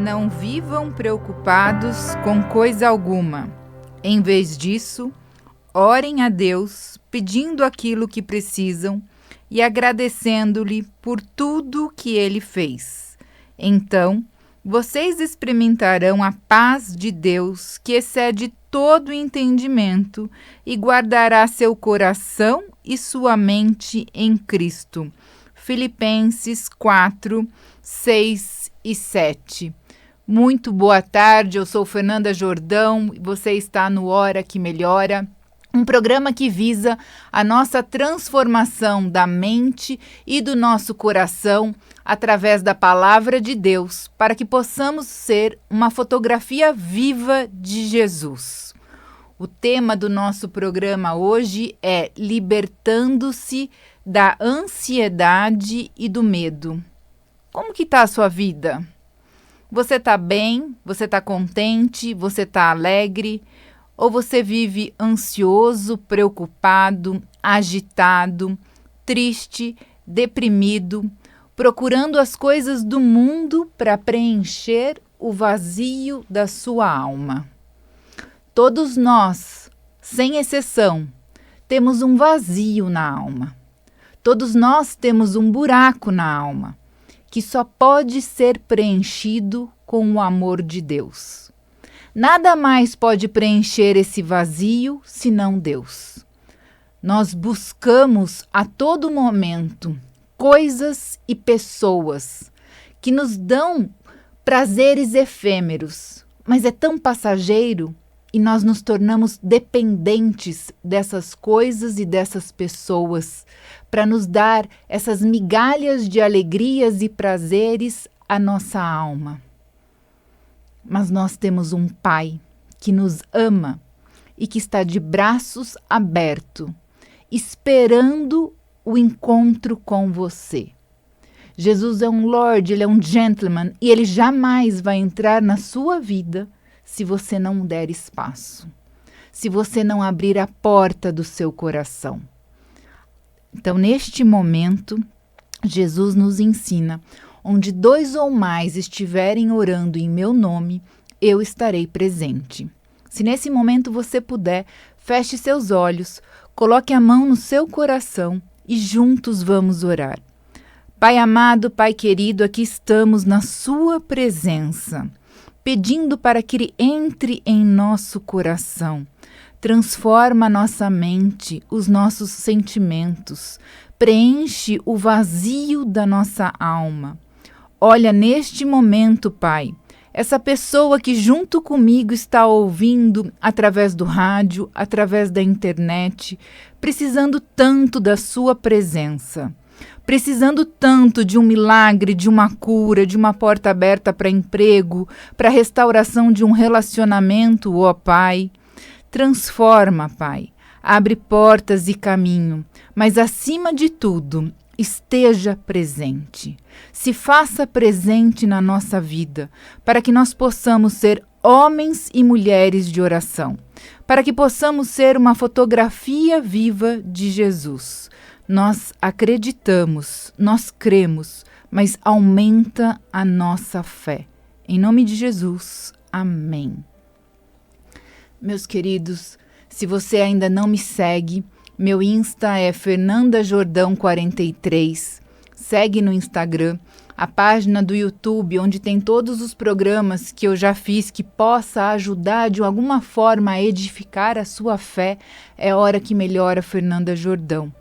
Não vivam preocupados com coisa alguma. Em vez disso, orem a Deus, pedindo aquilo que precisam e agradecendo-lhe por tudo que Ele fez. Então, vocês experimentarão a paz de Deus, que excede todo entendimento, e guardará seu coração e sua mente em Cristo. Filipenses 4, 6 e 7. Muito boa tarde, eu sou Fernanda Jordão e você está no Hora que Melhora, um programa que visa a nossa transformação da mente e do nosso coração através da Palavra de Deus, para que possamos ser uma fotografia viva de Jesus. O tema do nosso programa hoje é Libertando-se da ansiedade e do medo. Como que está a sua vida? Você está bem? Você está contente? Você está alegre? Ou você vive ansioso, preocupado, agitado, triste, deprimido, procurando as coisas do mundo para preencher o vazio da sua alma? Todos nós, sem exceção, temos um vazio na alma. Todos nós temos um buraco na alma, que só pode ser preenchido com o amor de Deus. Nada mais pode preencher esse vazio senão Deus. Nós buscamos a todo momento coisas e pessoas que nos dão prazeres efêmeros, mas é tão passageiro e nós nos tornamos dependentes dessas coisas e dessas pessoas para nos dar essas migalhas de alegrias e prazeres à nossa alma. Mas nós temos um Pai que nos ama e que está de braços abertos, esperando o encontro com você. Jesus é um Lord, Ele é um gentleman e Ele jamais vai entrar na sua vida se você não der espaço, se você não abrir a porta do seu coração. Então, neste momento, Jesus nos ensina: onde 2 ou mais estiverem orando em meu nome, eu estarei presente. Se nesse momento você puder, feche seus olhos, coloque a mão no seu coração e juntos vamos orar. Pai amado, Pai querido, aqui estamos na sua presença, pedindo para que Ele entre em nosso coração. Transforma a nossa mente, os nossos sentimentos, preenche o vazio da nossa alma. Olha neste momento, Pai, essa pessoa que junto comigo está ouvindo através do rádio, através da internet, precisando tanto da sua presença, precisando tanto de um milagre, de uma cura, de uma porta aberta para emprego, para restauração de um relacionamento, ó Pai. Transforma, Pai, abre portas e caminho, mas acima de tudo, esteja presente. Se faça presente na nossa vida, para que nós possamos ser homens e mulheres de oração, para que possamos ser uma fotografia viva de Jesus. Nós acreditamos, nós cremos, mas aumenta a nossa fé. Em nome de Jesus, amém. Meus queridos, se você ainda não me segue, meu Insta é fernandajordão43. Segue no Instagram, a página do YouTube, onde tem todos os programas que eu já fiz que possa ajudar de alguma forma a edificar a sua fé, é Hora que Melhora Fernanda Jordão.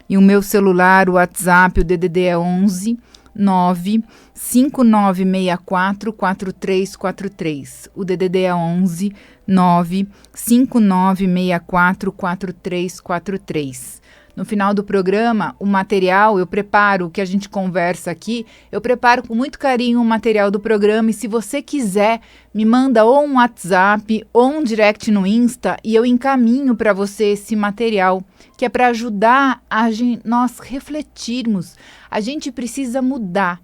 E o meu celular, o WhatsApp, o DDD é 11 95964 4343. O DDD é 11 95964 4343. No final do programa, o material, eu preparo o que a gente conversa aqui, eu preparo com muito carinho o material do programa e se você quiser, me manda ou um WhatsApp ou um direct no Insta e eu encaminho para você esse material, que é para ajudar nós refletirmos. A gente precisa mudar.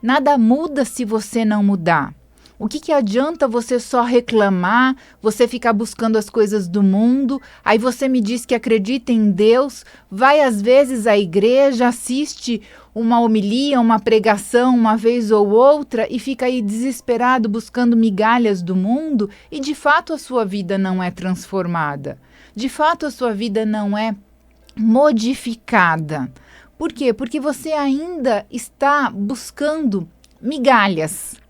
Nada muda se você não mudar. O que adianta você só reclamar, você ficar buscando as coisas do mundo, aí você me diz que acredita em Deus, vai às vezes à igreja, assiste uma homilia, uma pregação uma vez ou outra e fica aí desesperado buscando migalhas do mundo e de fato a sua vida não é transformada, de fato a sua vida não é modificada. Por quê? Porque você ainda está buscando migalhas.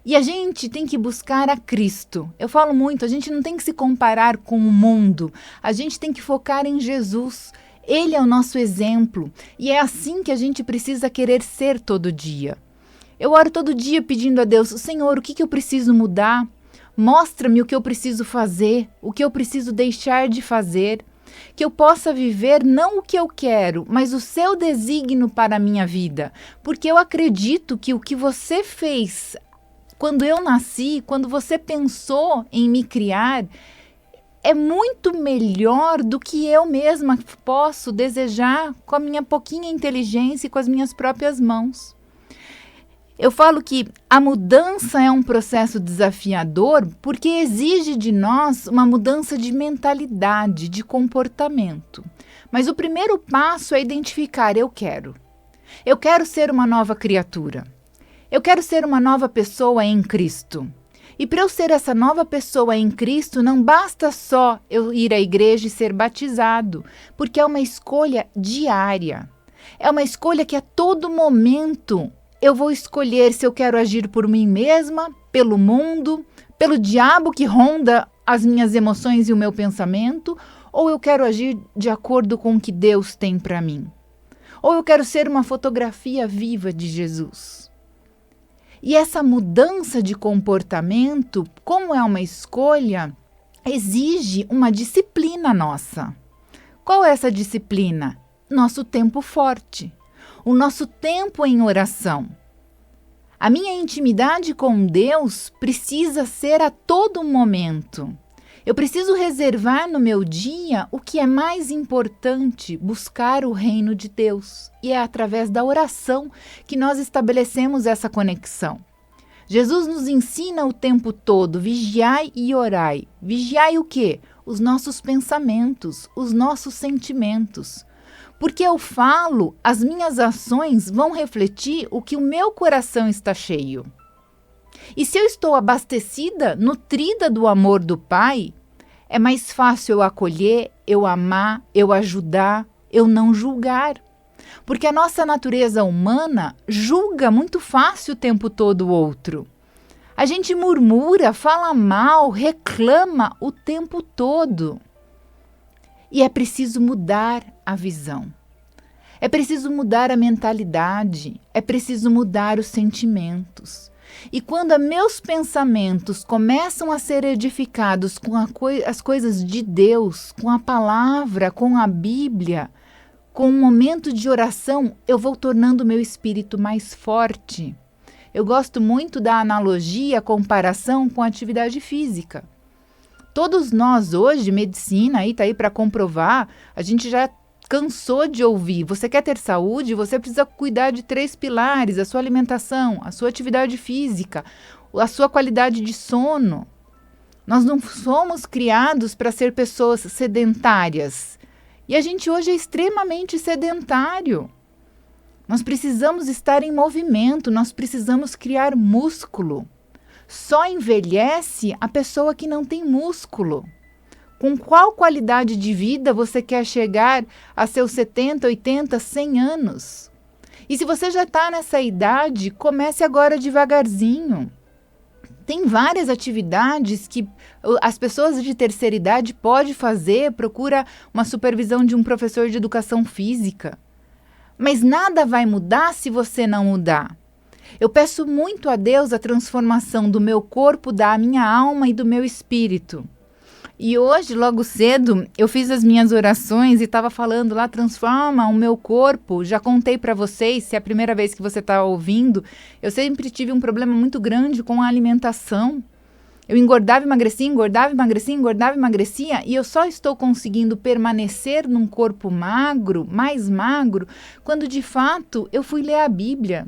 E a gente tem que buscar a Cristo. Eu falo muito, a gente não tem que se comparar com o mundo. A gente tem que focar em Jesus. Ele é o nosso exemplo. E é assim que a gente precisa querer ser todo dia. Eu oro todo dia pedindo a Deus, Senhor, o que eu preciso mudar? Mostra-me o que eu preciso fazer, o que eu preciso deixar de fazer. Que eu possa viver não o que eu quero, mas o seu desígnio para a minha vida. Porque eu acredito que o que você fez quando eu nasci, quando você pensou em me criar, é muito melhor do que eu mesma posso desejar com a minha pouquinha inteligência e com as minhas próprias mãos. Eu falo que a mudança é um processo desafiador porque exige de nós uma mudança de mentalidade, de comportamento. Mas o primeiro passo é identificar: eu quero. Eu quero ser uma nova criatura. Eu quero ser uma nova pessoa em Cristo. E para eu ser essa nova pessoa em Cristo, não basta só eu ir à igreja e ser batizado, porque é uma escolha diária. É uma escolha que a todo momento eu vou escolher se eu quero agir por mim mesma, pelo mundo, pelo diabo que ronda as minhas emoções e o meu pensamento, ou eu quero agir de acordo com o que Deus tem para mim. Ou eu quero ser uma fotografia viva de Jesus. E essa mudança de comportamento, como é uma escolha, exige uma disciplina nossa. Qual é essa disciplina? Nosso tempo forte, o nosso tempo em oração. A minha intimidade com Deus precisa ser a todo momento. Eu preciso reservar no meu dia o que é mais importante, buscar o reino de Deus. E é através da oração que nós estabelecemos essa conexão. Jesus nos ensina o tempo todo, vigiai e orai. Vigiai o quê? Os nossos pensamentos, os nossos sentimentos. Porque eu falo, as minhas ações vão refletir o que o meu coração está cheio. E se eu estou abastecida, nutrida do amor do Pai, é mais fácil eu acolher, eu amar, eu ajudar, eu não julgar. Porque a nossa natureza humana julga muito fácil o tempo todo o outro. A gente murmura, fala mal, reclama o tempo todo. E é preciso mudar a visão. É preciso mudar a mentalidade, é preciso mudar os sentimentos. E quando meus pensamentos começam a ser edificados com as coisas de Deus, com a palavra, com a Bíblia, com um momento de oração, eu vou tornando o meu espírito mais forte. Eu gosto muito da analogia, a comparação com a atividade física. Todos nós hoje, medicina aí tá aí para comprovar, a gente já cansou de ouvir. Você quer ter saúde? Você precisa cuidar de 3 pilares: a sua alimentação, a sua atividade física, a sua qualidade de sono. Nós não somos criados para ser pessoas sedentárias. E a gente hoje é extremamente sedentário. Nós precisamos estar em movimento, nós precisamos criar músculo. Só envelhece a pessoa que não tem músculo. Com qual qualidade de vida você quer chegar a seus 70, 80, 100 anos? E se você já está nessa idade, comece agora devagarzinho. Tem várias atividades que as pessoas de terceira idade podem fazer, procura uma supervisão de um professor de educação física. Mas nada vai mudar se você não mudar. Eu peço muito a Deus a transformação do meu corpo, da minha alma e do meu espírito. E hoje, logo cedo, eu fiz as minhas orações e estava falando lá, transforma o meu corpo. Já contei para vocês, se é a primeira vez que você está ouvindo, eu sempre tive um problema muito grande com a alimentação. Eu engordava, emagrecia, engordava, emagrecia, engordava, emagrecia, e eu só estou conseguindo permanecer num corpo magro, mais magro, quando de fato eu fui ler a Bíblia.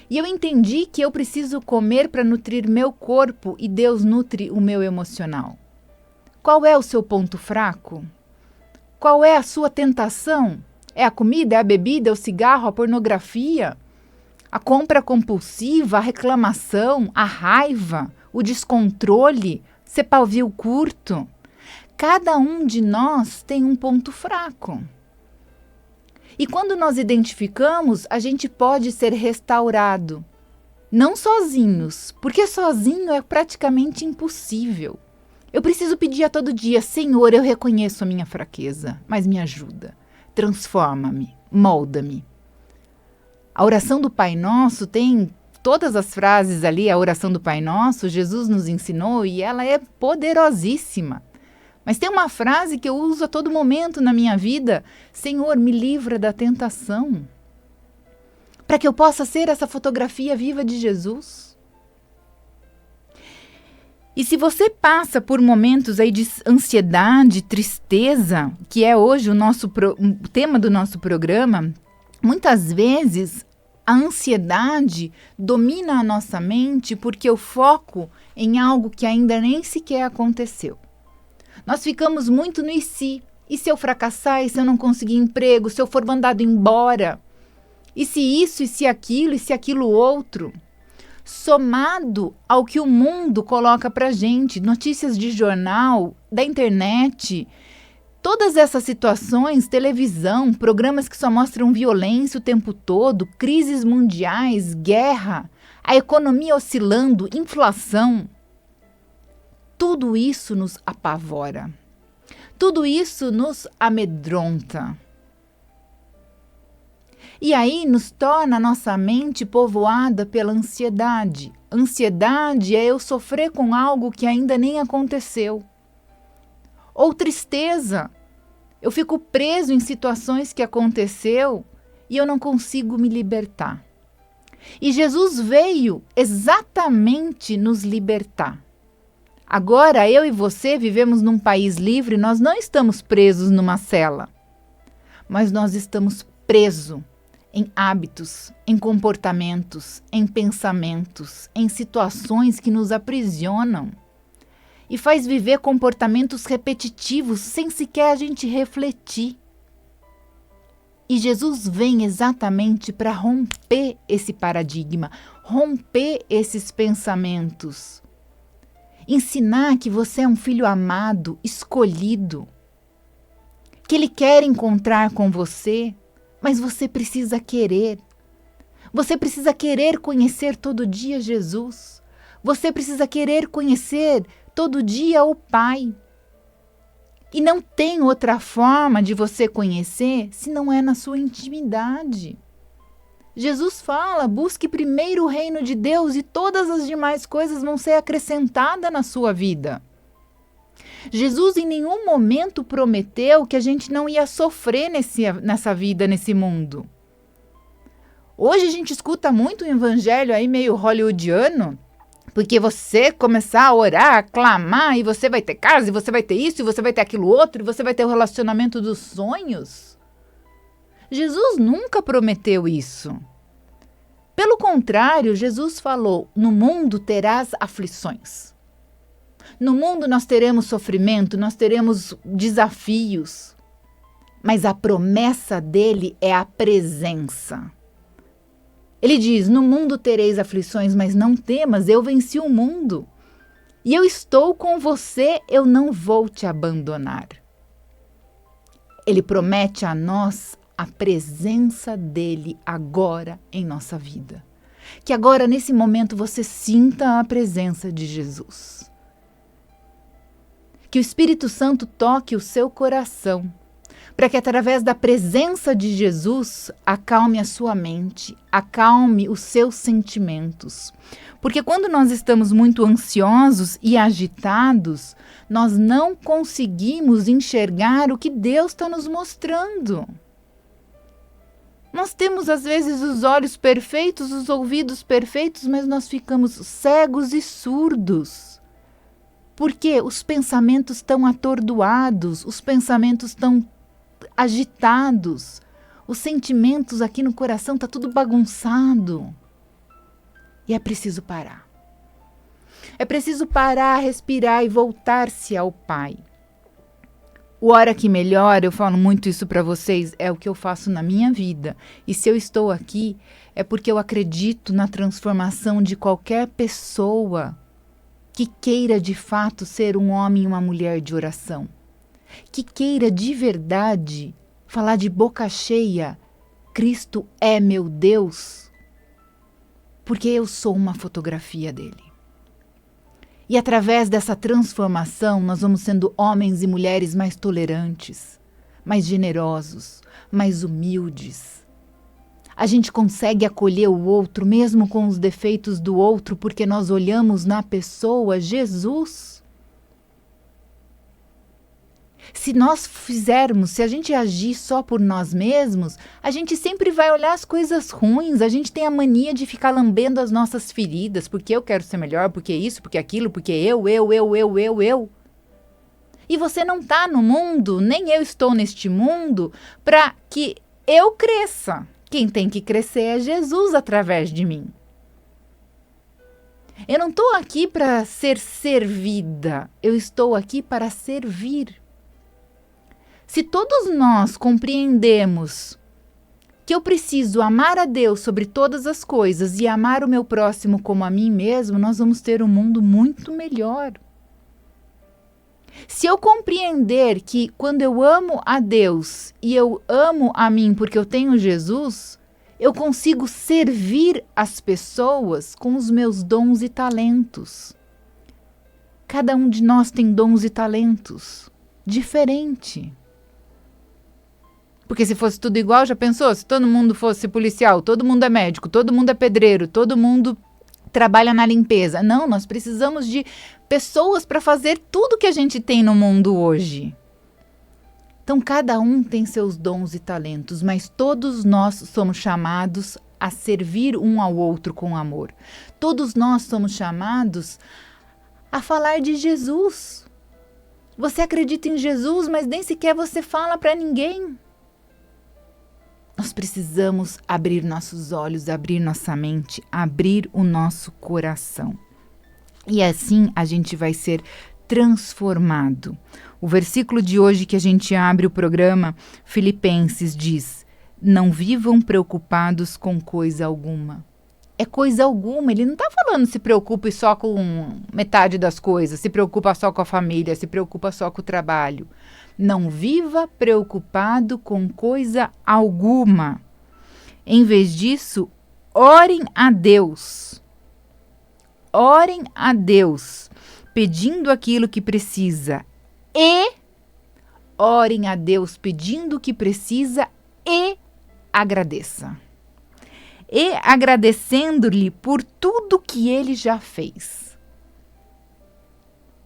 E eu entendi que eu preciso comer para nutrir meu corpo e Deus nutre o meu emocional. Qual é o seu ponto fraco? Qual é a sua tentação? É a comida, é a bebida, é o cigarro, a pornografia? A compra compulsiva, a reclamação, a raiva, o descontrole, ser pavio curto? Cada um de nós tem um ponto fraco. E quando nós identificamos, a gente pode ser restaurado. Não sozinhos, porque sozinho é praticamente impossível. Eu preciso pedir a todo dia: Senhor, eu reconheço a minha fraqueza, mas me ajuda. Transforma-me, molda-me. A oração do Pai Nosso tem todas as frases ali, a oração do Pai Nosso, Jesus nos ensinou e ela é poderosíssima. Mas tem uma frase que eu uso a todo momento na minha vida: Senhor, me livra da tentação. Para que eu possa ser essa fotografia viva de Jesus. E se você passa por momentos aí de ansiedade, tristeza, que é hoje o tema do nosso programa, muitas vezes a ansiedade domina a nossa mente porque eu foco em algo que ainda nem sequer aconteceu. Nós ficamos muito no e se? E se eu fracassar? E se eu não conseguir emprego? Se eu for mandado embora? E se isso? E se aquilo? E se aquilo outro? Somado ao que o mundo coloca pra gente, notícias de jornal, da internet, todas essas situações, televisão, programas que só mostram violência o tempo todo, crises mundiais, guerra, a economia oscilando, inflação. Tudo isso nos apavora. Tudo isso nos amedronta. E aí nos torna a nossa mente povoada pela ansiedade. Ansiedade é eu sofrer com algo que ainda nem aconteceu. Ou tristeza. Eu fico preso em situações que aconteceu e eu não consigo me libertar. E Jesus veio exatamente nos libertar. Agora, eu e você vivemos num país livre, nós não estamos presos numa cela, mas nós estamos presos em hábitos, em comportamentos, em pensamentos, em situações que nos aprisionam e faz viver comportamentos repetitivos sem sequer a gente refletir. E Jesus vem exatamente para romper esse paradigma, romper esses pensamentos. Ensinar que você é um filho amado, escolhido, que Ele quer encontrar com você, mas você precisa querer. Você precisa querer conhecer todo dia Jesus. Você precisa querer conhecer todo dia o Pai. E não tem outra forma de você conhecer se não é na sua intimidade. Jesus fala: busque primeiro o reino de Deus e todas as demais coisas vão ser acrescentadas na sua vida. Jesus em nenhum momento prometeu que a gente não ia sofrer nessa vida, nesse mundo. Hoje a gente escuta muito o evangelho aí meio hollywoodiano, porque você começar a orar, a clamar, e você vai ter casa, e você vai ter isso, e você vai ter aquilo outro, e você vai ter o relacionamento dos sonhos. Jesus nunca prometeu isso. Pelo contrário, Jesus falou: no mundo terás aflições. No mundo nós teremos sofrimento, nós teremos desafios. Mas a promessa dele é a presença. Ele diz: no mundo tereis aflições, mas não temas, eu venci o mundo. E eu estou com você, eu não vou te abandonar. Ele promete a nós a presença dele agora em nossa vida. Que agora, nesse momento, você sinta a presença de Jesus. Que o Espírito Santo toque o seu coração, para que através da presença de Jesus acalme a sua mente, acalme os seus sentimentos. Porque quando nós estamos muito ansiosos e agitados, nós não conseguimos enxergar o que Deus está nos mostrando. Nós temos às vezes os olhos perfeitos, os ouvidos perfeitos, mas nós ficamos cegos e surdos. Porque os pensamentos estão atordoados, os pensamentos estão agitados, os sentimentos aqui no coração está tudo bagunçado. E é preciso parar. É preciso parar, respirar e voltar-se ao Pai. O Hora Que Melhora, eu falo muito isso para vocês, é o que eu faço na minha vida. E se eu estou aqui, é porque eu acredito na transformação de qualquer pessoa que queira de fato ser um homem e uma mulher de oração. Que queira de verdade falar de boca cheia, Cristo é meu Deus, porque eu sou uma fotografia dele. E através dessa transformação, nós vamos sendo homens e mulheres mais tolerantes, mais generosos, mais humildes. A gente consegue acolher o outro, mesmo com os defeitos do outro, porque nós olhamos na pessoa Jesus. Se nós fizermos, se a gente agir só por nós mesmos, a gente sempre vai olhar as coisas ruins, a gente tem a mania de ficar lambendo as nossas feridas, porque eu quero ser melhor, porque isso, porque aquilo, porque eu. E você não está no mundo, nem eu estou neste mundo, para que eu cresça. Quem tem que crescer é Jesus através de mim. Eu não estou aqui para ser servida, eu estou aqui para servir. Se todos nós compreendemos que eu preciso amar a Deus sobre todas as coisas e amar o meu próximo como a mim mesmo, nós vamos ter um mundo muito melhor. Se eu compreender que quando eu amo a Deus e eu amo a mim porque eu tenho Jesus, eu consigo servir as pessoas com os meus dons e talentos. Cada um de nós tem dons e talentos diferentes. Porque se fosse tudo igual, já pensou? Se todo mundo fosse policial, todo mundo é médico, todo mundo é pedreiro, todo mundo trabalha na limpeza. Não, nós precisamos de pessoas para fazer tudo que a gente tem no mundo hoje. Então, cada um tem seus dons e talentos, mas todos nós somos chamados a servir um ao outro com amor. Todos nós somos chamados a falar de Jesus. Você acredita em Jesus, mas nem sequer você fala para ninguém. Nós precisamos abrir nossos olhos, abrir nossa mente, abrir o nosso coração. E assim a gente vai ser transformado. O versículo de hoje que a gente abre o programa, Filipenses, diz: não vivam preocupados com coisa alguma. É coisa alguma, ele não está falando se preocupe só com metade das coisas, se preocupa só com a família, se preocupa só com o trabalho. Não viva preocupado com coisa alguma. Em vez disso, orem a Deus. Orem a Deus, pedindo aquilo que precisa. E orem a Deus pedindo o que precisa e agradeça. E agradecendo-lhe por tudo que ele já fez.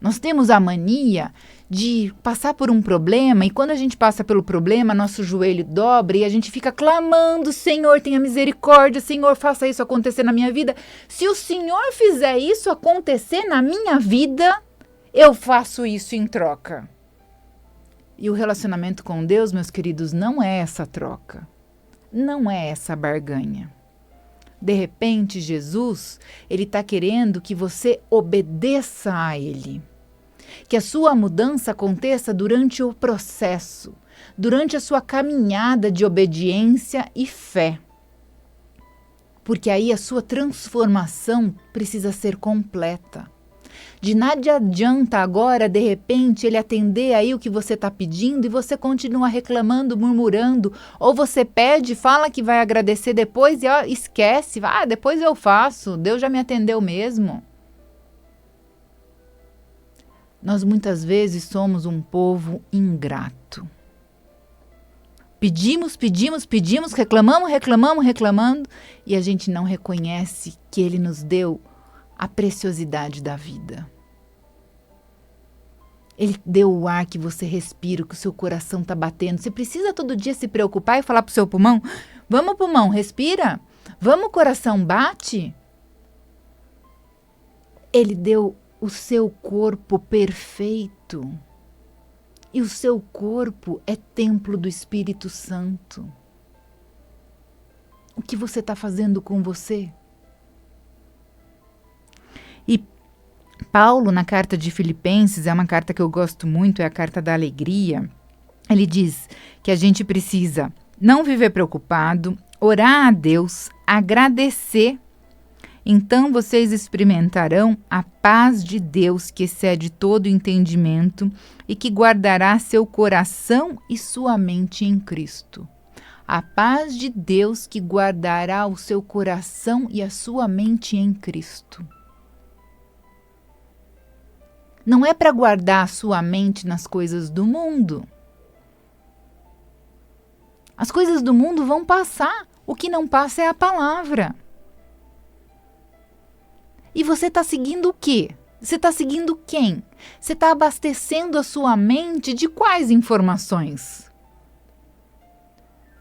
Nós temos a mania de passar por um problema, e quando a gente passa pelo problema, nosso joelho dobra e a gente fica clamando: Senhor, tenha misericórdia, Senhor, faça isso acontecer na minha vida. Se o Senhor fizer isso acontecer na minha vida, eu faço isso em troca. E o relacionamento com Deus, meus queridos, não é essa troca, não é essa barganha. De repente, Jesus, ele está querendo que você obedeça a ele. Que a sua mudança aconteça durante o processo, durante a sua caminhada de obediência e fé. Porque aí a sua transformação precisa ser completa. De nada adianta agora, de repente, ele atender aí o que você está pedindo e você continua reclamando, murmurando, ou você pede, fala que vai agradecer depois e esquece, depois eu faço, Deus já me atendeu mesmo. Nós muitas vezes somos um povo ingrato. Pedimos, reclamamos, e a gente não reconhece que ele nos deu a preciosidade da vida. Ele deu o ar que você respira, que o seu coração está batendo. Você precisa todo dia se preocupar e falar para o seu pulmão: vamos, pulmão, respira. Vamos, coração, bate. Ele deu o seu corpo perfeito. E o seu corpo é templo do Espírito Santo. O que você está fazendo com você? Paulo, na carta de Filipenses, é uma carta que eu gosto muito, é a carta da alegria. Ele diz que a gente precisa não viver preocupado, orar a Deus, agradecer. Então vocês experimentarão a paz de Deus que excede todo entendimento e que guardará seu coração e sua mente em Cristo. A paz de Deus que guardará o seu coração e a sua mente em Cristo. Não é para guardar a sua mente nas coisas do mundo. As coisas do mundo vão passar. O que não passa é a palavra. E você está seguindo o quê? Você está seguindo quem? Você está abastecendo a sua mente de quais informações?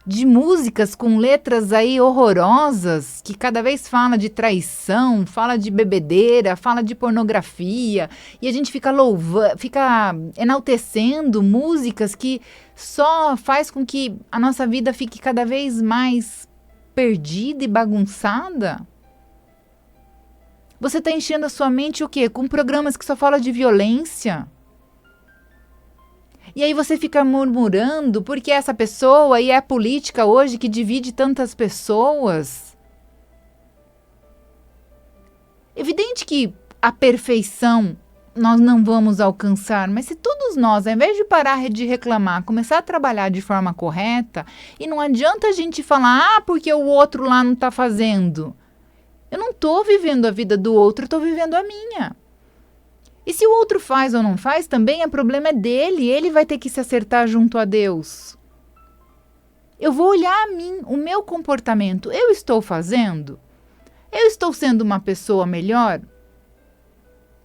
De músicas com letras aí horrorosas, que cada vez fala de traição, fala de bebedeira, fala de pornografia, e a gente fica enaltecendo músicas que só faz com que a nossa vida fique cada vez mais perdida e bagunçada. Você está enchendo a sua mente o quê? Com programas que só falam de violência. E aí você fica murmurando porque essa pessoa e é a política hoje que divide tantas pessoas. Evidente que a perfeição nós não vamos alcançar, mas se todos nós, ao invés de parar de reclamar, começar a trabalhar de forma correta, e não adianta a gente falar, porque o outro lá não está fazendo. Eu não estou vivendo a vida do outro, eu estou vivendo a minha. E se o outro faz ou não faz, também o problema é dele, ele vai ter que se acertar junto a Deus. Eu vou olhar a mim, o meu comportamento, eu estou fazendo? Eu estou sendo uma pessoa melhor?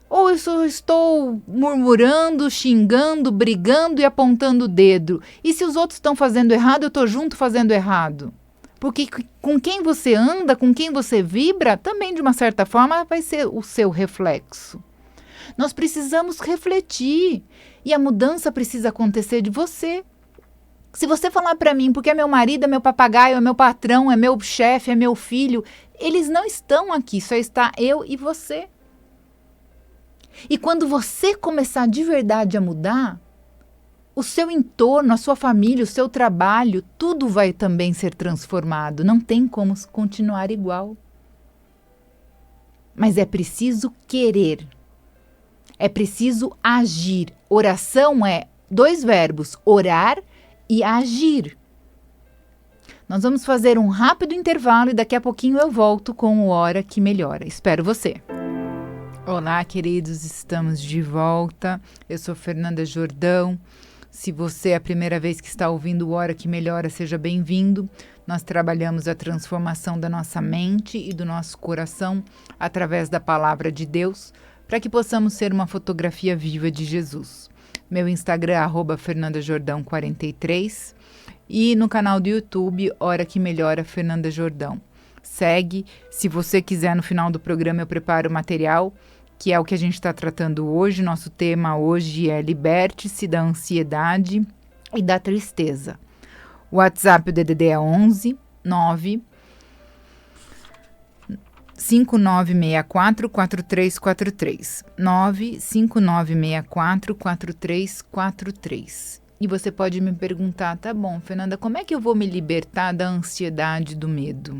Ou eu só estou murmurando, xingando, brigando e apontando o dedo? E se os outros estão fazendo errado, eu estou junto fazendo errado? Porque com quem você anda, com quem você vibra, também de uma certa forma vai ser o seu reflexo. Nós precisamos refletir e a mudança precisa acontecer de você. Se você falar para mim, porque é meu marido, é meu papagaio, é meu patrão, é meu chefe, é meu filho, eles não estão aqui, só está eu e você. E quando você começar de verdade a mudar, o seu entorno, a sua família, o seu trabalho, tudo vai também ser transformado. Não tem como continuar igual. Mas é preciso querer. É preciso agir. Oração é 2 verbos, orar e agir. Nós vamos fazer um rápido intervalo e daqui a pouquinho eu volto com o Hora que Melhora. Espero você. Olá, queridos, estamos de volta. Eu sou Fernanda Jordão. Se você é a primeira vez que está ouvindo o Hora que Melhora, seja bem-vindo. Nós trabalhamos a transformação da nossa mente e do nosso coração através da palavra de Deus, para que possamos ser uma fotografia viva de Jesus. Meu Instagram é @fernandajordão43 e no canal do YouTube, Hora que Melhora, Fernanda Jordão. Segue, se você quiser, no final do programa eu preparo o material, que é o que a gente está tratando hoje. Nosso tema hoje é liberte-se da ansiedade e da tristeza. O WhatsApp, o DDD é 11 9 5964 4343 95964 4343. E você pode me perguntar, tá bom, Fernanda, como é que eu vou me libertar da ansiedade, do medo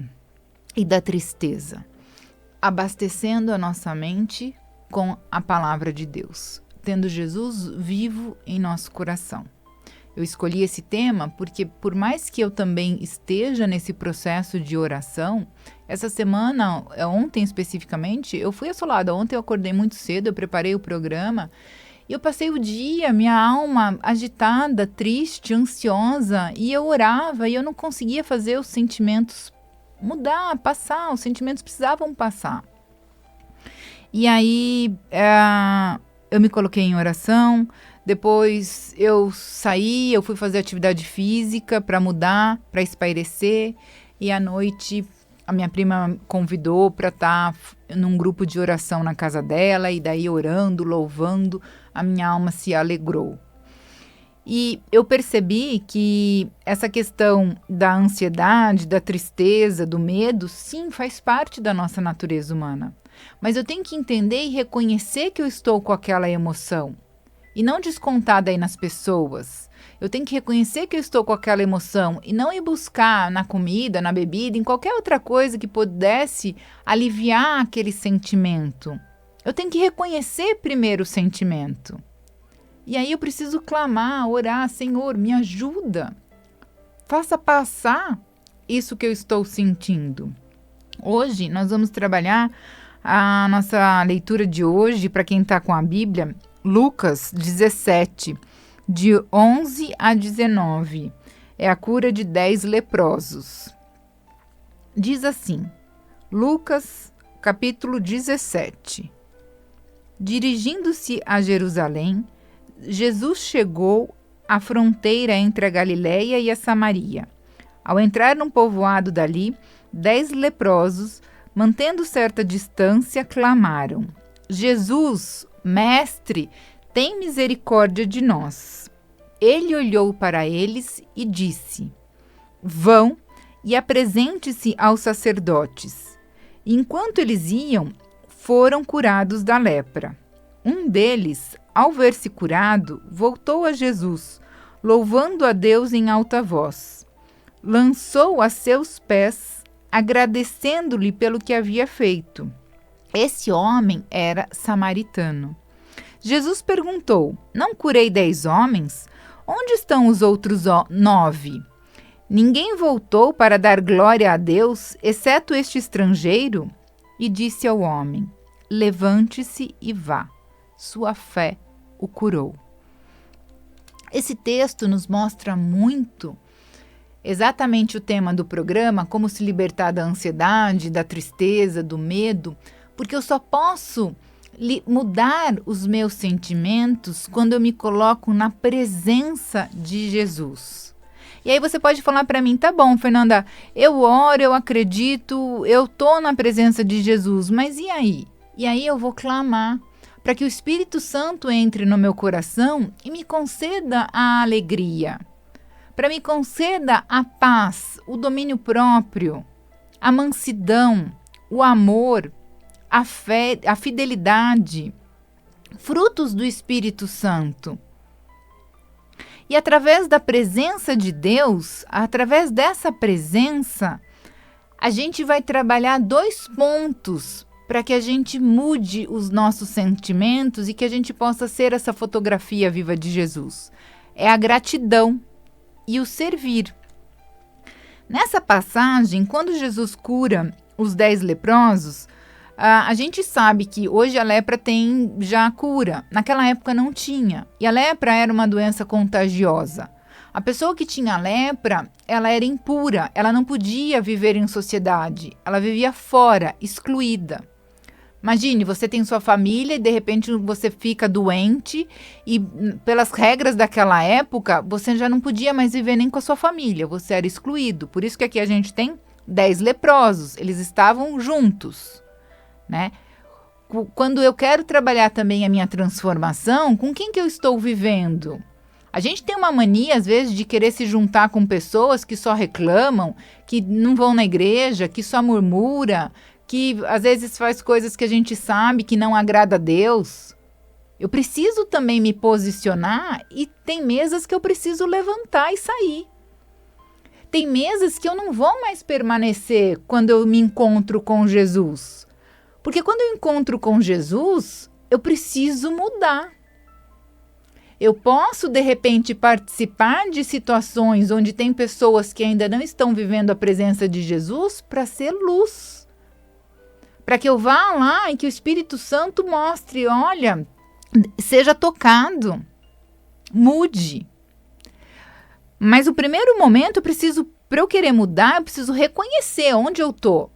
e da tristeza? Abastecendo a nossa mente com a palavra de Deus, tendo Jesus vivo em nosso coração. Eu escolhi esse tema porque, por mais que eu também esteja nesse processo de oração, essa semana, ontem especificamente, eu fui assolada. Ontem eu acordei muito cedo, eu preparei o programa e eu passei o dia, minha alma agitada, triste, ansiosa, e eu orava e eu não conseguia fazer os sentimentos mudar, passar, os sentimentos precisavam passar. E aí eu me coloquei em oração. Depois eu saí, eu fui fazer atividade física para mudar, para espairecer. E à noite a minha prima convidou para estar num grupo de oração na casa dela. E daí orando, louvando, a minha alma se alegrou. E eu percebi que essa questão da ansiedade, da tristeza, do medo, sim, faz parte da nossa natureza humana. Mas eu tenho que entender e reconhecer que eu estou com aquela emoção. E não descontar daí nas pessoas. Eu tenho que reconhecer que eu estou com aquela emoção e não ir buscar na comida, na bebida, em qualquer outra coisa que pudesse aliviar aquele sentimento. Eu tenho que reconhecer primeiro o sentimento. E aí eu preciso clamar, orar, Senhor, me ajuda. Faça passar isso que eu estou sentindo. Hoje nós vamos trabalhar a nossa leitura de hoje, para quem está com a Bíblia, Lucas 17, de 11 a 19. É a cura de 10 leprosos. Diz assim, Lucas, capítulo 17. Dirigindo-se a Jerusalém, Jesus chegou à fronteira entre a Galiléia e a Samaria. Ao entrar num povoado dali, 10 leprosos, mantendo certa distância, clamaram: Jesus, Mestre, tem misericórdia de nós. Ele olhou para eles e disse: Vão e apresente-se aos sacerdotes. Enquanto eles iam, foram curados da lepra. Um deles, ao ver-se curado, voltou a Jesus, louvando a Deus em alta voz. Lançou a seus pés, agradecendo-lhe pelo que havia feito. Esse homem era samaritano. Jesus perguntou: Não curei 10 homens? Onde estão os outros 9? Ninguém voltou para dar glória a Deus, exceto este estrangeiro? E disse ao homem: Levante-se e vá. Sua fé o curou. Esse texto nos mostra muito exatamente o tema do programa, como se libertar da ansiedade, da tristeza, do medo, porque eu só posso mudar os meus sentimentos quando eu me coloco na presença de Jesus. E aí você pode falar para mim: tá bom, Fernanda, eu oro, eu acredito, eu tô na presença de Jesus, mas e aí? E aí eu vou clamar para que o Espírito Santo entre no meu coração e me conceda a alegria, para me conceda a paz, o domínio próprio, a mansidão, o amor, a fé, a fidelidade, frutos do Espírito Santo. E através da presença de Deus, através dessa presença, a gente vai trabalhar 2 pontos para que a gente mude os nossos sentimentos e que a gente possa ser essa fotografia viva de Jesus. É a gratidão e o servir. Nessa passagem, quando Jesus cura os 10 leprosos, a gente sabe que hoje a lepra tem já cura. Naquela época não tinha. E a lepra era uma doença contagiosa. A pessoa que tinha lepra, ela era impura. Ela não podia viver em sociedade. Ela vivia fora, excluída. Imagine, você tem sua família e de repente você fica doente e pelas regras daquela época, você já não podia mais viver nem com a sua família. Você era excluído. Por isso que aqui a gente tem 10 leprosos. Eles estavam juntos. Né? Quando eu quero trabalhar também a minha transformação, com quem que eu estou vivendo? A gente tem uma mania, às vezes, de querer se juntar com pessoas que só reclamam, que não vão na igreja, que só murmura, que às vezes faz coisas que a gente sabe que não agrada a Deus. Eu preciso também me posicionar e tem mesas que eu preciso levantar e sair. Tem mesas que eu não vou mais permanecer quando eu me encontro com Jesus. Porque quando eu encontro com Jesus, eu preciso mudar. Eu posso, de repente, participar de situações onde tem pessoas que ainda não estão vivendo a presença de Jesus para ser luz. Para que eu vá lá e que o Espírito Santo mostre, olha, seja tocado, mude. Mas o primeiro momento, para eu querer mudar, eu preciso reconhecer onde eu estou.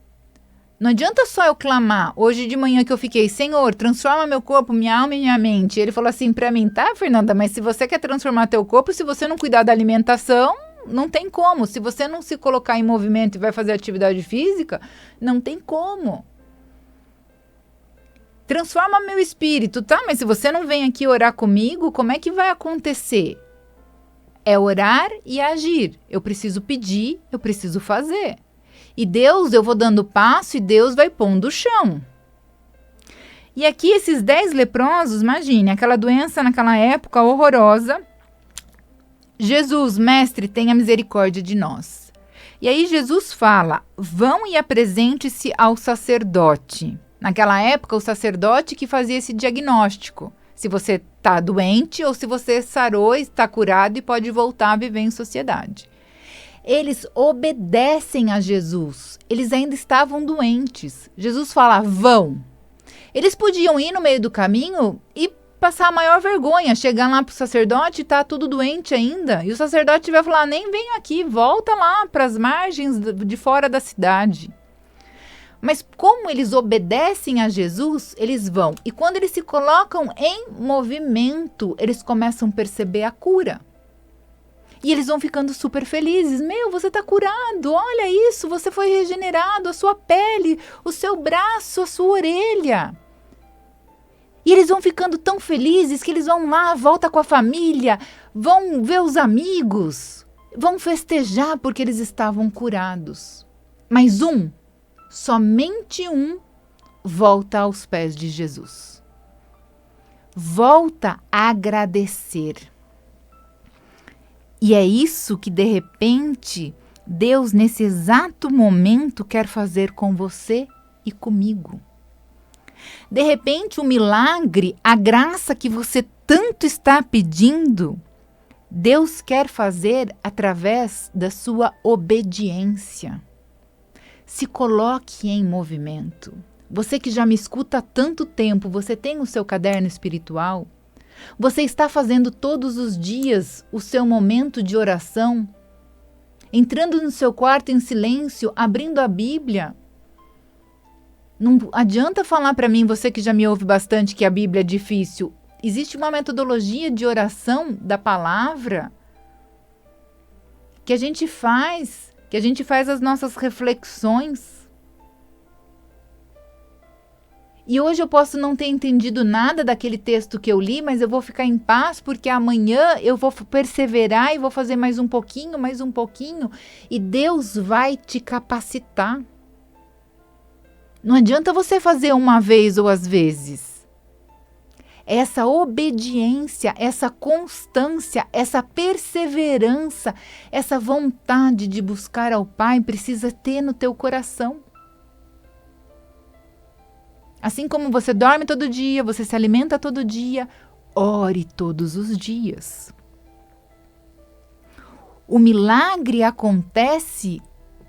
Não adianta só eu clamar. Hoje de manhã que eu fiquei: Senhor, transforma meu corpo, minha alma e minha mente. Ele falou assim para mim: tá, Fernanda, mas se você quer transformar teu corpo, se você não cuidar da alimentação, não tem como. Se você não se colocar em movimento e vai fazer atividade física, não tem como. Transforma meu espírito, tá? Mas se você não vem aqui orar comigo, como é que vai acontecer? É orar e agir. Eu preciso pedir, eu preciso fazer. E Deus, eu vou dando passo e Deus vai pondo o chão. E aqui esses 10 leprosos, imagine, aquela doença naquela época horrorosa. Jesus, mestre, tenha misericórdia de nós. E aí Jesus fala, vão e apresente-se ao sacerdote. Naquela época, o sacerdote que fazia esse diagnóstico. Se você está doente ou se você sarou, está curado e pode voltar a viver em sociedade. Eles obedecem a Jesus. Eles ainda estavam doentes. Jesus fala, vão. Eles podiam ir no meio do caminho e passar a maior vergonha, chegar lá para o sacerdote e tá tudo doente ainda. E o sacerdote vai falar, nem venho aqui, volta lá para as margens de fora da cidade. Mas como eles obedecem a Jesus, eles vão. E quando eles se colocam em movimento, eles começam a perceber a cura. E eles vão ficando super felizes. Meu, você está curado, olha isso, você foi regenerado, a sua pele, o seu braço, a sua orelha. E eles vão ficando tão felizes que eles vão lá, volta com a família, vão ver os amigos, vão festejar porque eles estavam curados. Mas somente um, volta aos pés de Jesus. Volta a agradecer. E é isso que, de repente, Deus, nesse exato momento, quer fazer com você e comigo. De repente, o milagre, a graça que você tanto está pedindo, Deus quer fazer através da sua obediência. Se coloque em movimento. Você que já me escuta há tanto tempo, você tem o seu caderno espiritual? Você está fazendo todos os dias o seu momento de oração? Entrando no seu quarto em silêncio, abrindo a Bíblia? Não adianta falar para mim, você que já me ouve bastante, que a Bíblia é difícil. Existe uma metodologia de oração da palavra que a gente faz as nossas reflexões. E hoje eu posso não ter entendido nada daquele texto que eu li, mas eu vou ficar em paz porque amanhã eu vou perseverar e vou fazer mais um pouquinho, e Deus vai te capacitar. Não adianta você fazer uma vez ou às vezes. Essa obediência, essa constância, essa perseverança, essa vontade de buscar ao Pai precisa ter no teu coração. Assim como você dorme todo dia, você se alimenta todo dia, ore todos os dias. O milagre acontece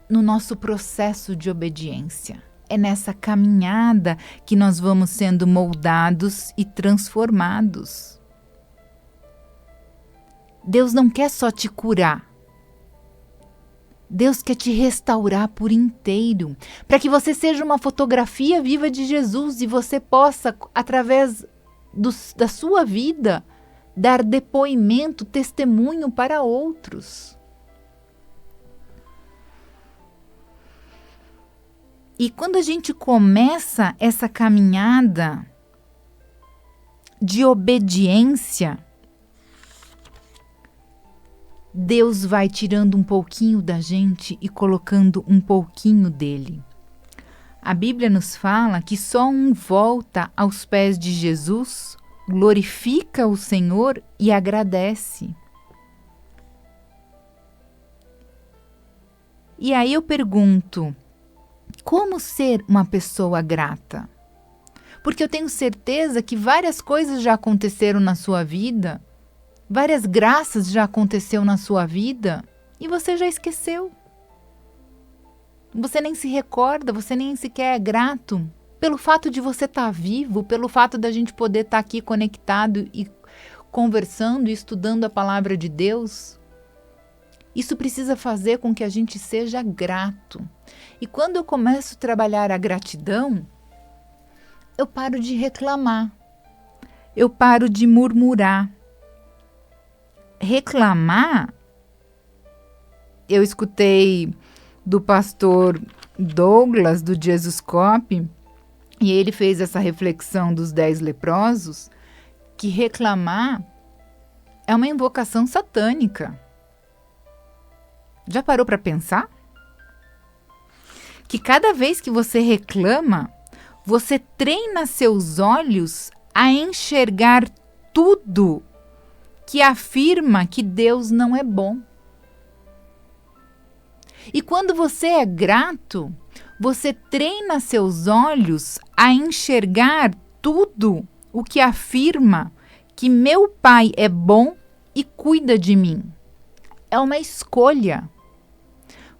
no nosso processo de obediência. É nessa caminhada que nós vamos sendo moldados e transformados. Deus não quer só te curar. Deus quer te restaurar por inteiro, para que você seja uma fotografia viva de Jesus e você possa, através da sua vida, dar depoimento, testemunho para outros. E quando a gente começa essa caminhada de obediência, Deus vai tirando um pouquinho da gente e colocando um pouquinho dele. A Bíblia nos fala que só um volta aos pés de Jesus, glorifica o Senhor e agradece. E aí eu pergunto, como ser uma pessoa grata? Porque eu tenho certeza que várias coisas já aconteceram na sua vida, várias graças já aconteceu na sua vida e você já esqueceu. Você nem se recorda, você nem sequer é grato pelo fato de você estar vivo, pelo fato da gente poder estar aqui conectado e conversando e estudando a palavra de Deus. Isso precisa fazer com que a gente seja grato. E quando eu começo a trabalhar a gratidão, eu paro de reclamar, eu paro de murmurar. Reclamar, eu escutei do pastor Douglas, do Jesuscope, e ele fez essa reflexão dos 10 leprosos, que reclamar é uma invocação satânica. Já parou para pensar? Que cada vez que você reclama, Você treina seus olhos a enxergar tudo que afirma que Deus não é bom. E quando você é grato, você treina seus olhos a enxergar tudo o que afirma que meu Pai é bom e cuida de mim. É uma escolha.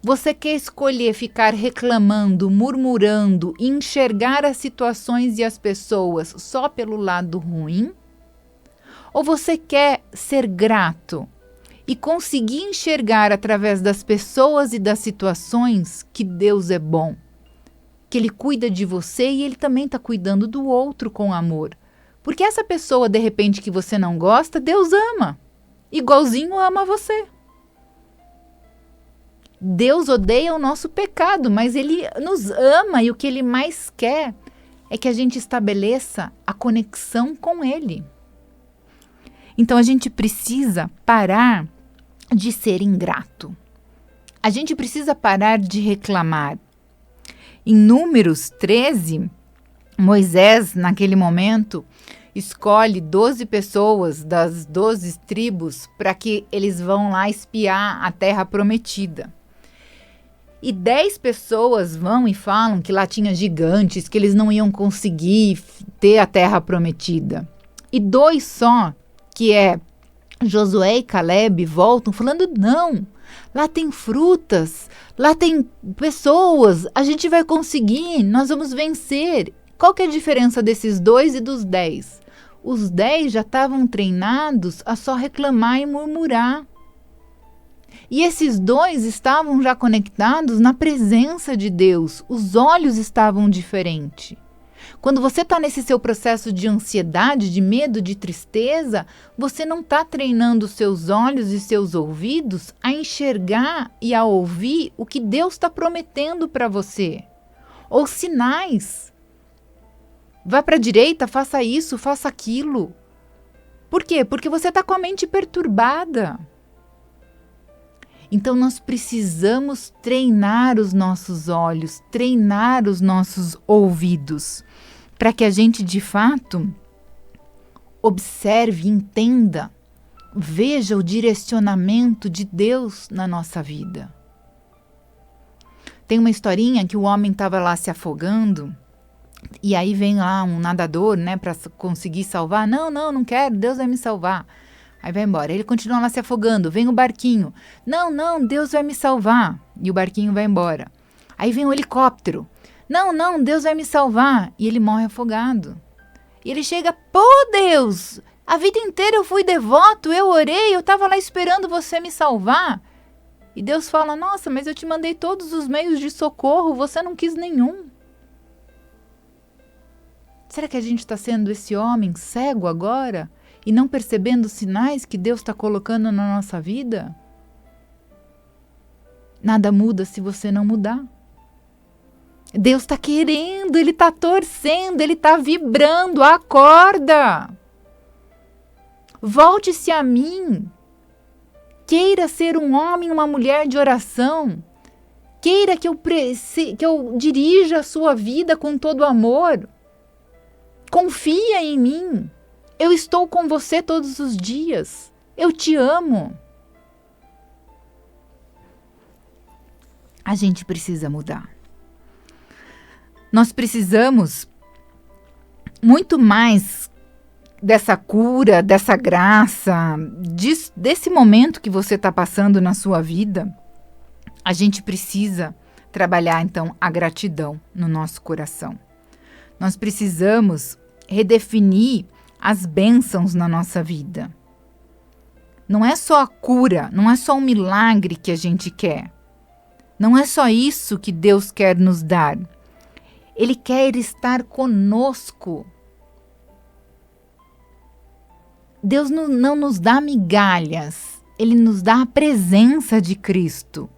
Você quer escolher ficar reclamando, murmurando, enxergar as situações e as pessoas só pelo lado ruim? Ou você quer ser grato e conseguir enxergar através das pessoas e das situações que Deus é bom, que Ele cuida de você e Ele também está cuidando do outro com amor? Porque essa pessoa, de repente, que você não gosta, Deus ama, igualzinho ama você. Deus odeia o nosso pecado, mas Ele nos ama e o que Ele mais quer é que a gente estabeleça a conexão com Ele. Então a gente precisa parar de ser ingrato. A gente precisa parar de reclamar. Em Números 13, Moisés, naquele momento, escolhe 12 pessoas das 12 tribos para que eles vão lá espiar a terra prometida. E 10 pessoas vão e falam que lá tinha gigantes, que eles não iam conseguir ter a terra prometida. E 2 só, que é Josué e Caleb, voltam falando, não, lá tem frutas, lá tem pessoas, a gente vai conseguir, nós vamos vencer. Qual que é a diferença desses 2 e dos 10? Os 10 já estavam treinados a só reclamar e murmurar. E esses 2 estavam já conectados na presença de Deus. Os olhos estavam diferentes. Quando você está nesse seu processo de ansiedade, de medo, de tristeza, você não está treinando seus olhos e seus ouvidos a enxergar e a ouvir o que Deus está prometendo para você. Ou sinais. Vá para a direita, faça isso, faça aquilo. Por quê? Porque você está com a mente perturbada. Então nós precisamos treinar os nossos olhos, treinar os nossos ouvidos, para que a gente de fato observe, entenda, veja o direcionamento de Deus na nossa vida. Tem uma historinha que o homem estava lá se afogando e aí vem lá um nadador, né, para conseguir salvar. Não quero, Deus vai me salvar. Aí vai embora. Ele continua lá se afogando. Vem o barquinho. Não, Deus vai me salvar. E o barquinho vai embora. Aí vem o helicóptero. Não, Deus vai me salvar. E ele morre afogado. E ele chega, pô, Deus, a vida inteira eu fui devoto, eu orei, eu estava lá esperando você me salvar. E Deus fala, nossa, mas eu te mandei todos os meios de socorro, você não quis nenhum. Será que a gente está sendo esse homem cego agora? E não percebendo os sinais que Deus está colocando na nossa vida? Nada muda se você não mudar. Deus está querendo, Ele está torcendo, Ele está vibrando, acorda! Volte-se a mim. Queira ser um homem, uma mulher de oração. Queira que eu dirija a sua vida com todo amor. Confia em mim. Eu estou com você todos os dias. Eu te amo. A gente precisa mudar. Nós precisamos muito mais dessa cura, dessa graça, desse momento que você está passando na sua vida. A gente precisa trabalhar, então, a gratidão no nosso coração. Nós precisamos redefinir as bênçãos na nossa vida. Não é só a cura, não é só um milagre que a gente quer. Não é só isso que Deus quer nos dar. Ele quer estar conosco. Deus não nos dá migalhas, Ele nos dá a presença de Cristo.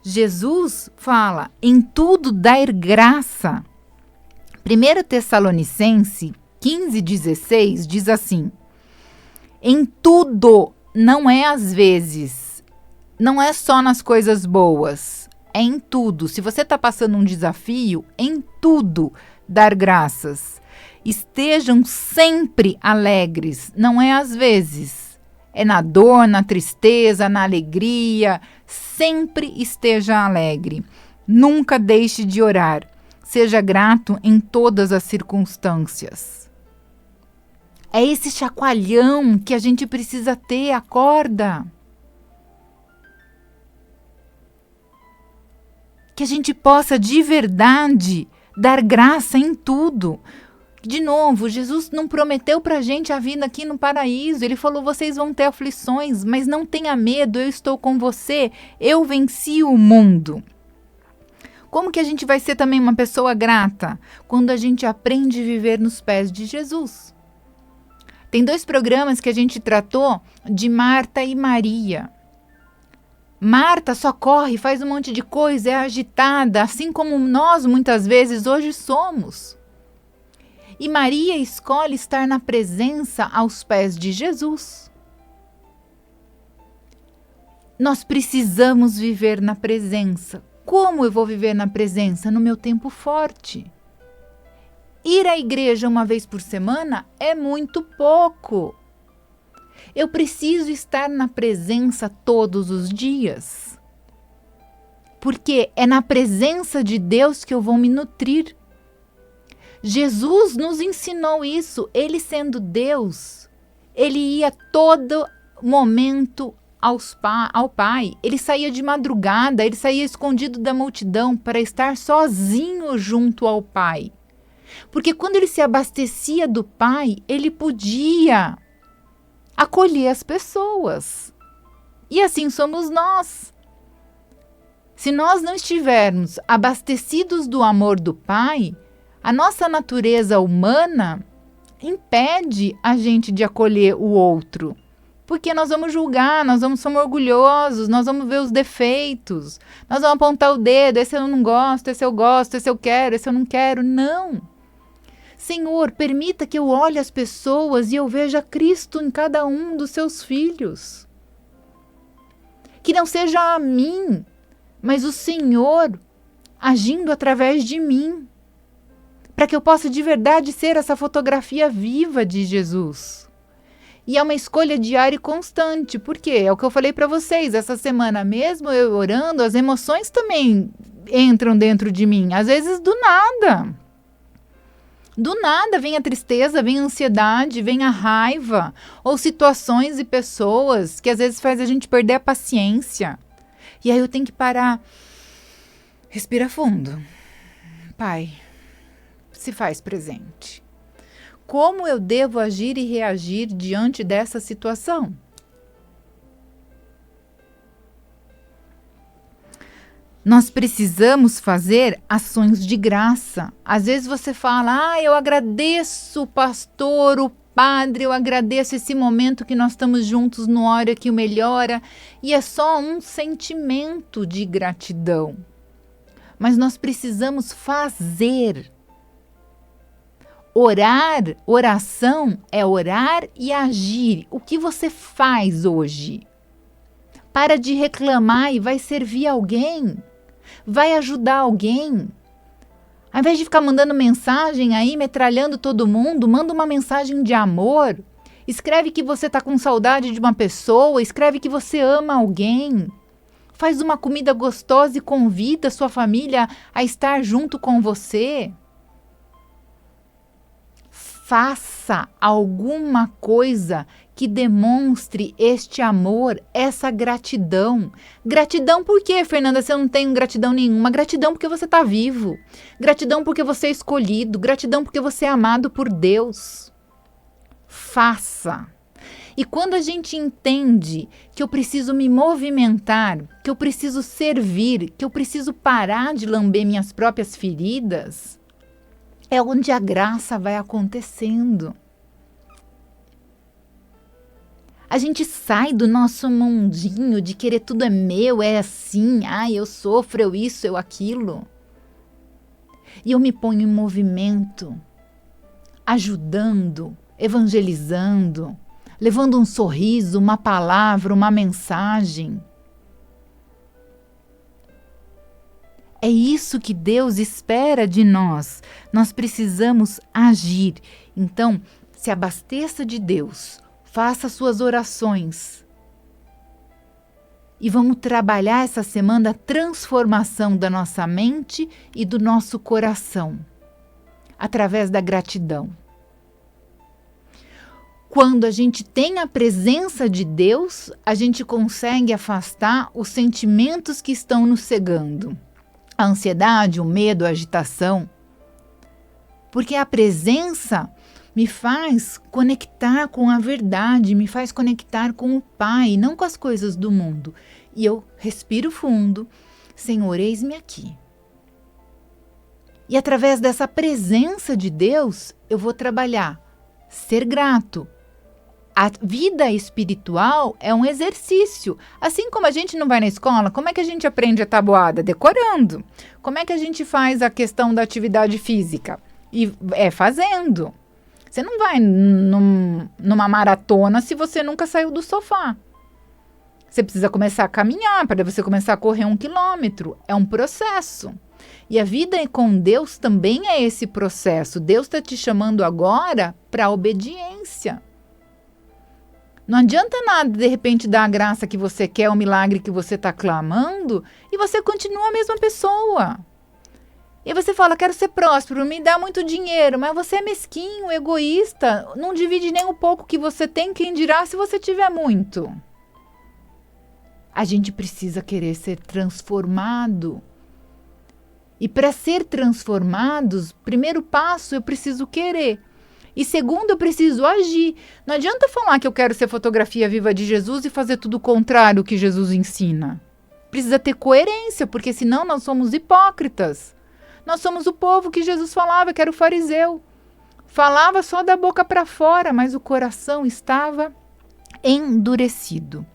Jesus fala, em tudo dar graça. 1 Tessalonicenses 15:16 diz assim, em tudo, não é às vezes, não é só nas coisas boas, é em tudo. Se você está passando um desafio, em tudo, dar graças. Estejam sempre alegres, não é às vezes. É na dor, na tristeza, na alegria. Sempre esteja alegre. Nunca deixe de orar. Seja grato em todas as circunstâncias. É esse chacoalhão que a gente precisa ter, acorda. Que a gente possa de verdade dar graça em tudo. De novo, Jesus não prometeu pra gente a vida aqui no paraíso. Ele falou, vocês vão ter aflições, mas não tenha medo, eu estou com você. Eu venci o mundo. Como que a gente vai ser também uma pessoa grata? Quando a gente aprende a viver nos pés de Jesus. Tem 2 programas que a gente tratou de Marta e Maria. Marta só corre, faz um monte de coisa, é agitada, assim como nós muitas vezes hoje somos. E Maria escolhe estar na presença aos pés de Jesus. Nós precisamos viver na presença. Como eu vou viver na presença? No meu tempo forte. Ir à igreja uma vez por semana é muito pouco. Eu preciso estar na presença todos os dias. Porque é na presença de Deus que eu vou me nutrir. Jesus nos ensinou isso. Ele sendo Deus, ele ia todo momento ao Pai. Ele saía de madrugada, ele saía escondido da multidão para estar sozinho junto ao Pai. Porque quando ele se abastecia do Pai, ele podia acolher as pessoas. E assim somos nós. Se nós não estivermos abastecidos do amor do Pai, a nossa natureza humana impede a gente de acolher o outro. Porque nós vamos julgar, nós somos orgulhosos, nós vamos ver os defeitos, nós vamos apontar o dedo, esse eu não gosto, esse eu gosto, esse eu quero, esse eu não quero. Não! Senhor, permita que eu olhe as pessoas e eu veja Cristo em cada um dos seus filhos. Que não seja a mim, mas o Senhor agindo através de mim. Para que eu possa de verdade ser essa fotografia viva de Jesus. E é uma escolha diária e constante, porque é o que eu falei para vocês, essa semana mesmo eu orando, as emoções também entram dentro de mim, às vezes do nada. Do nada vem a tristeza, vem a ansiedade, vem a raiva, ou situações e pessoas que às vezes faz a gente perder a paciência. E aí eu tenho que parar, respira fundo. Pai, se faz presente. Como eu devo agir e reagir diante dessa situação? Nós precisamos fazer ações de graça. Às vezes você fala, eu agradeço o pastor, o padre, eu agradeço esse momento que nós estamos juntos no Hora que o Melhora. E é só um sentimento de gratidão. Mas nós precisamos fazer. Oração é orar e agir. O que você faz hoje? Para de reclamar e vai servir alguém. Vai ajudar alguém. Ao invés de ficar mandando mensagem aí, metralhando todo mundo, manda uma mensagem de amor. Escreve que você está com saudade de uma pessoa, escreve que você ama alguém. Faz uma comida gostosa e convida a sua família a estar junto com você. Faça alguma coisa que demonstre este amor, essa gratidão. Gratidão por quê, Fernanda? Você não tem gratidão nenhuma. Gratidão porque você está vivo. Gratidão porque você é escolhido. Gratidão porque você é amado por Deus. Faça. E quando a gente entende que eu preciso me movimentar, que eu preciso servir, que eu preciso parar de lamber minhas próprias feridas, é onde a graça vai acontecendo. A gente sai do nosso mundinho de querer tudo é meu, é assim, eu sofro, eu isso, eu aquilo. E eu me ponho em movimento, ajudando, evangelizando, levando um sorriso, uma palavra, uma mensagem. É isso que Deus espera de nós. Nós precisamos agir. Então, se abasteça de Deus, faça suas orações. E vamos trabalhar essa semana a transformação da nossa mente e do nosso coração, através da gratidão. Quando a gente tem a presença de Deus, a gente consegue afastar os sentimentos que estão nos cegando. A ansiedade, o medo, a agitação. Porque a presença me faz conectar com a verdade, me faz conectar com o Pai, não com as coisas do mundo. E eu respiro fundo, Senhor, eis-me aqui. E através dessa presença de Deus, eu vou trabalhar, ser grato. A vida espiritual é um exercício. Assim como a gente não vai na escola, como é que a gente aprende a tabuada? Decorando. Como é que a gente faz a questão da atividade física? E é fazendo. Você não vai numa maratona se você nunca saiu do sofá. Você precisa começar a caminhar para você começar a correr 1 quilômetro. É um processo. E a vida com Deus também é esse processo. Deus está te chamando agora para a obediência. Não adianta nada, de repente, dar a graça que você quer, o milagre que você está clamando, e você continua a mesma pessoa. E você fala, quero ser próspero, me dá muito dinheiro, mas você é mesquinho, egoísta, não divide nem um pouco que você tem, quem dirá se você tiver muito. A gente precisa querer ser transformado. E para ser transformados, primeiro passo, eu preciso querer. E segundo, eu preciso agir. Não adianta falar que eu quero ser fotografia viva de Jesus e fazer tudo o contrário que Jesus ensina. Precisa ter coerência, porque senão nós somos hipócritas. Nós somos o povo que Jesus falava, que era o fariseu. Falava só da boca para fora, mas o coração estava endurecido.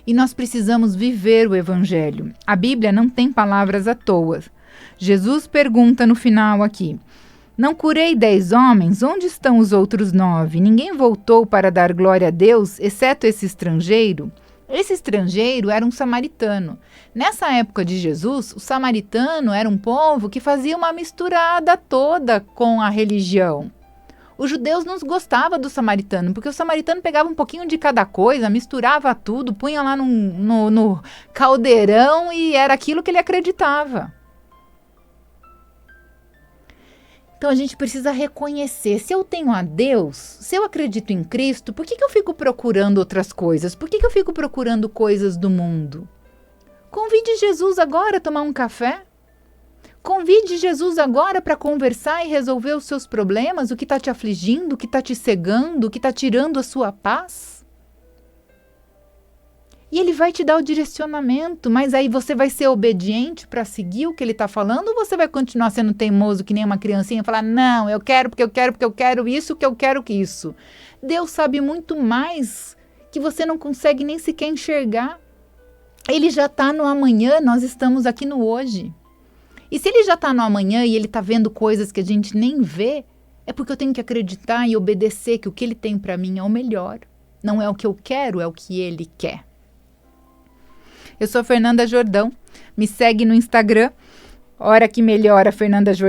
E nós precisamos viver o Evangelho. A Bíblia não tem palavras à toa. Jesus pergunta no final aqui, não curei 10 homens? Onde estão os outros 9? Ninguém voltou para dar glória a Deus, exceto esse estrangeiro? Esse estrangeiro era um samaritano. Nessa época de Jesus, o samaritano era um povo que fazia uma misturada toda com a religião. Os judeus não gostavam do samaritano, porque o samaritano pegava um pouquinho de cada coisa, misturava tudo, punha lá no caldeirão e era aquilo que ele acreditava. Então, a gente precisa reconhecer, se eu tenho a Deus, se eu acredito em Cristo, por que eu fico procurando outras coisas? Por que eu fico procurando coisas do mundo? Convide Jesus agora a tomar um café. Convide Jesus agora para conversar e resolver os seus problemas, o que está te afligindo, o que está te cegando, o que está tirando a sua paz. E ele vai te dar o direcionamento, mas aí você vai ser obediente para seguir o que ele está falando ou você vai continuar sendo teimoso que nem uma criancinha e falar, não, eu quero porque eu quero, porque eu quero isso, que eu quero que isso. Deus sabe muito mais que você não consegue nem sequer enxergar. Ele já está no amanhã, nós estamos aqui no hoje. E se ele já está no amanhã e ele está vendo coisas que a gente nem vê, é porque eu tenho que acreditar e obedecer que o que ele tem para mim é o melhor. Não é o que eu quero, é o que ele quer. Eu sou Fernanda Jordão, me segue no Instagram, Hora que Melhora Fernanda Jordão.